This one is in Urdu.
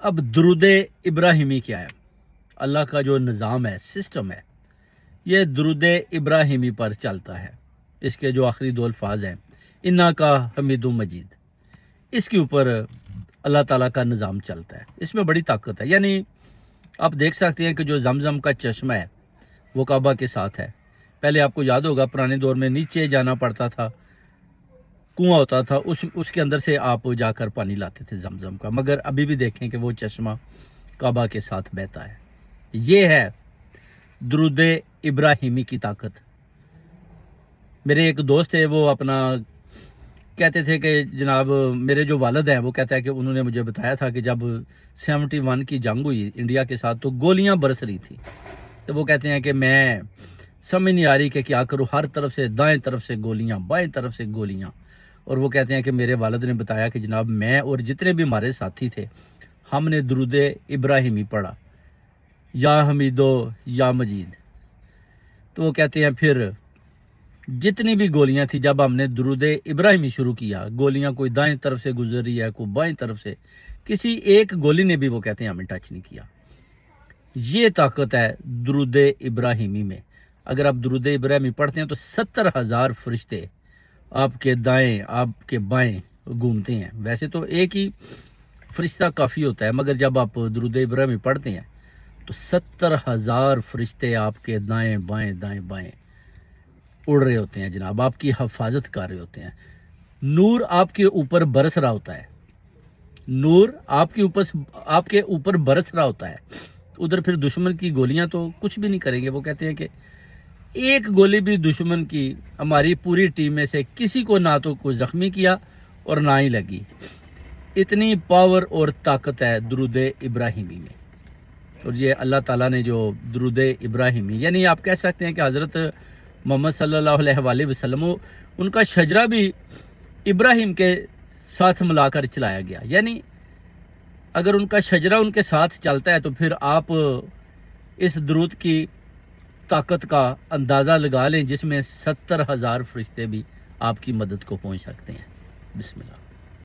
اب درود ابراہیمی کیا ہے؟ اللہ کا جو نظام ہے، سسٹم ہے، یہ درود ابراہیمی پر چلتا ہے۔ اس کے جو آخری دو الفاظ ہیں، انا کا حمید مجید، اس کے اوپر اللہ تعالیٰ کا نظام چلتا ہے۔ اس میں بڑی طاقت ہے۔ یعنی آپ دیکھ سکتے ہیں کہ جو زمزم کا چشمہ ہے وہ کعبہ کے ساتھ ہے۔ پہلے آپ کو یاد ہوگا پرانے دور میں نیچے جانا پڑتا تھا، کنواں ہوتا تھا، اس کے اندر سے آپ جا کر پانی لاتے تھے زمزم کا، مگر ابھی بھی دیکھیں کہ وہ چشمہ کعبہ کے ساتھ بہتا ہے۔ یہ ہے درود ابراہیمی کی طاقت۔ میرے ایک دوست تھے، وہ اپنا کہتے تھے کہ جناب میرے جو والد ہیں وہ کہتا ہے کہ انہوں نے مجھے بتایا تھا کہ جب 71 کی جنگ ہوئی انڈیا کے ساتھ تو گولیاں برس رہی تھی، تو وہ کہتے ہیں کہ میں سمجھ نہیں آ رہی کہ کیا کروں، ہر طرف سے، دائیں طرف سے گولیاں، بائیں طرف سے گولیاں۔ اور وہ کہتے ہیں کہ میرے والد نے بتایا کہ جناب میں اور جتنے بھی ہمارے ساتھی تھے ہم نے درود ابراہیمی پڑھا، یا حمیدو یا مجید۔ تو وہ کہتے ہیں پھر جتنی بھی گولیاں تھی، جب ہم نے درود ابراہیمی شروع کیا، گولیاں کوئی دائیں طرف سے گزر رہی ہے، کوئی بائیں طرف سے، کسی ایک گولی نے بھی وہ کہتے ہیں ہمیں ٹچ نہیں کیا۔ یہ طاقت ہے درود ابراہیمی میں۔ اگر آپ درود ابراہیمی پڑھتے ہیں تو 70,000 فرشتے آپ کے دائیں، آپ کے بائیں گھومتے ہیں۔ ویسے تو ایک ہی فرشتہ کافی ہوتا ہے، مگر جب آپ درود ابراہیمی پڑھتے ہیں تو 70,000 فرشتے آپ کے دائیں بائیں دائیں بائیں اڑ رہے ہوتے ہیں جناب، آپ کی حفاظت کر رہے ہوتے ہیں۔ نور آپ کے اوپر برس رہا ہوتا ہے، نور آپ کے اوپر برس رہا ہوتا ہے۔ ادھر پھر دشمن کی گولیاں تو کچھ بھی نہیں کریں گے۔ وہ کہتے ہیں کہ ایک گولی بھی دشمن کی ہماری پوری ٹیم میں سے کسی کو نہ تو کوئی زخمی کیا اور نہ ہی لگی۔ اتنی پاور اور طاقت ہے درود ابراہیمی میں۔ اور یہ اللہ تعالیٰ نے جو درود ابراہیمی، یعنی آپ کہہ سکتے ہیں کہ حضرت محمد صلی اللہ علیہ وآلہ وسلم ان کا شجرہ بھی ابراہیم کے ساتھ ملا کر چلایا گیا۔ یعنی اگر ان کا شجرہ ان کے ساتھ چلتا ہے تو پھر آپ اس درود کی طاقت کا اندازہ لگا لیں، جس میں 70,000 فرشتے بھی آپ کی مدد کو پہنچ سکتے ہیں۔ بسم اللہ۔